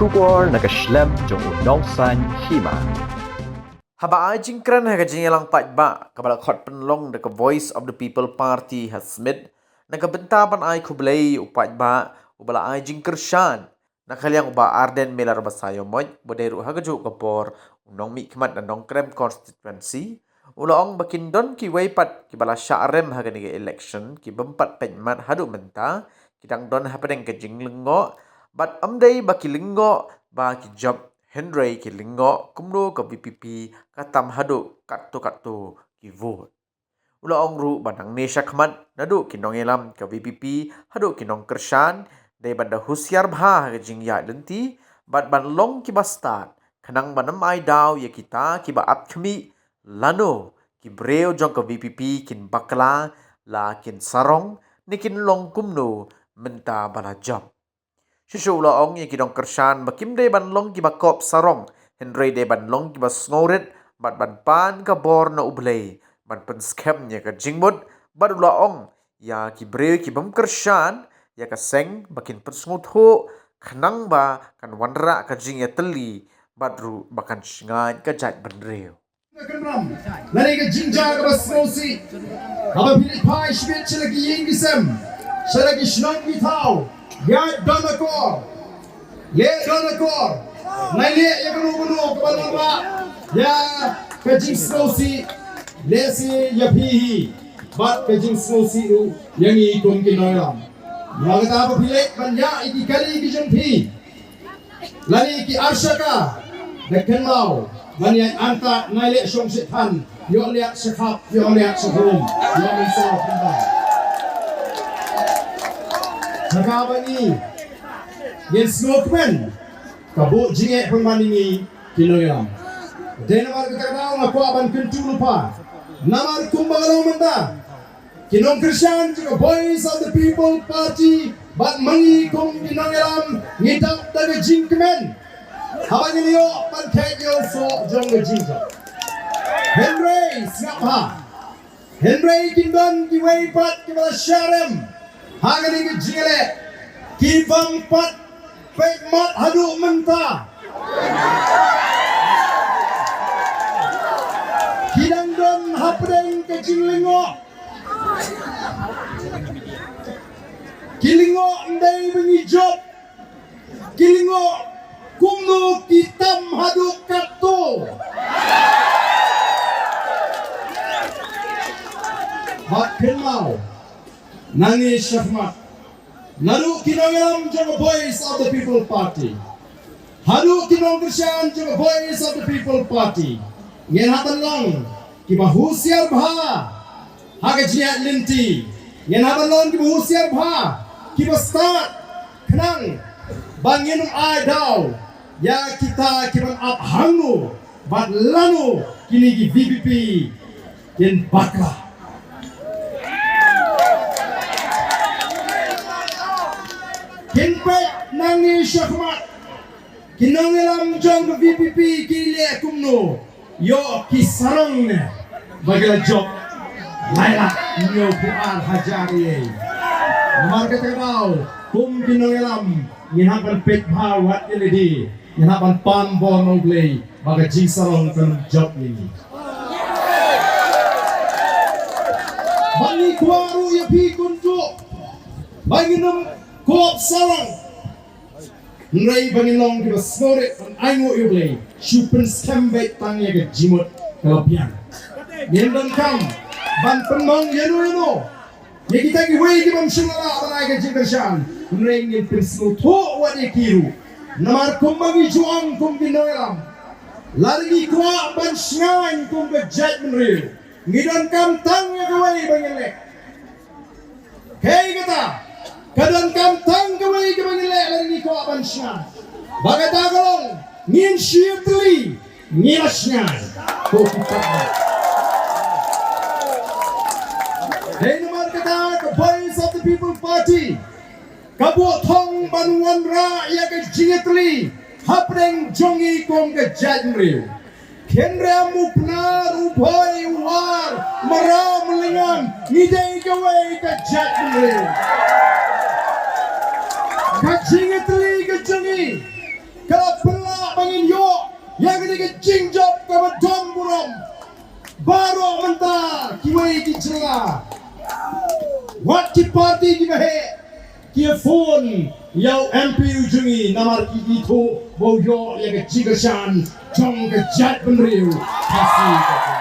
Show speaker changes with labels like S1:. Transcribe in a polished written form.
S1: Shubor nakaslem jong unongsan hima.
S2: Haba jingkran haga jingelang patba kabala khot penlong the Voice of the People Party has made nagabentaban ay kublay upatba ubala ay jingkershan nakalyang uba Arden Miller Basayo mod boderu haga ju kapor unong mikmat na nong krem constituency ulaong bakindon ki waypat ki bala syarem haga ni election ki bempat penmat hadu menta kidang don hapadeng ke jinglengo bat amday bakilingo ba ki job Henry kilingo kumno ke BPP katam hadu katto ki vote. Ulaong ru bandang Nesha Khmat nadu kinong elam ke BPP hadu kinong kershan day banda husiar bha ke jingya lenti bat ban long ki bastat kanang banam ai daw ya kita ki ba ap khmi lano ki breo jong ke BPP kin bakla la kin sarong nikin long kumno menta bala job. Susu ulaong yang kidong kershan bakim de ban long ki bakop sarong Henry de ban long ki basngoret bat ban pan ka bor na ublay ban pen scam nya ka jingmut bat ulaong ya ki breu ki bam kershan ya ka seng bakin pen sngut ho khnang ba kan wanra ka jing ya teli bat ru bakan shingan ka jat ban reu
S3: Lari ka jingja ka basnosi haba pilit pai shbit chalagi yingisem shalagi shnang ki thao ya donakor le donakor nai le ya kanu ka balwa ya ka jing snosi le si ya pihi bat ka jing snosi u yang i kun ki noyam magata ba pilit banya iki kali ki jong pi lari ki arshaka dekan mau Manian anta nailek syong sitan, yo lihat sekap, yo lihat sebelum, yo misal kembali. Nakaban ni, yen smokeman, kabut jingek pemandingi kinoyam. Dan namar kita kenal ngaku aban kentu lupa, namar kumbalau menda. Kinong Krisyan juga Voice of the People Party, bat mangi kum kinoyam ngidap dari jingkemen. Habang niliyo, pankay niyo so jong jinja. Henry, siap ha. Henry kindon kiway pat kibala syarem. Hagan ni jingale. Kibang pat pekmat hadu menta. Kidang don hapdeng ke jinglingo. Kilingo ndai bengi job. Kilingo kumno kitam hadu kato. Hak kenal nangi syafmat naru kinongelam jaga Voice of the People Party hadu kinong Krisyan jaga Voice of the People Party ngen hatan long kiba husiar bha haga jiat linti ngen hatan long kiba husiar bha kiba start kenang bangin ai daw ya kita kiban ap hangu bat lanu kini ki VPP kin bakla kin pe nangi syahmat kinangelam jong ke VPP kile kumno yo kisarong ne bagala job laila nyo puan hajari nomor ketegaw kum kinangelam nginapan pet bawat ilidi nginapan pambon oglay baga jingsarong kan job ini bangi kwaru ya pi kuntu bangi nam kop sarang nrai bangi long ki basore an aingo oglay shupen skambet tangya ke jimut kalapian ngendon kam ban penmong yeno ya kita ki wei ki bam shingala banai ke jingkershan nrai ngin prinsip to wadi kiru namar kumbagi juang kum binoyam lari kwa ban shngain kum be jat menril ngidon kam tang ya kawai bangile hei kata kadon kam tang kawai ke bangile lari kwa ban shngain bagata kolong ngin shirtli ngin shngain ko kita hei namar kata Voice of the People Party Kabuat thong banuan ra ya ke jingetli hapdeng jongi kong ke jadmri kenra mupnar uboy war maram lingam ngidei ke wei ke jadmri ka jingetli ke jongi kalau pelak bangin yo yang kena ke jingjop ke bedom burom baru mentah kiwai ki celah wat ki parti ki bahe ki phone yau MP ujungi namar ki itu bau yo yang ke jigashan jong ke jat penriu kasih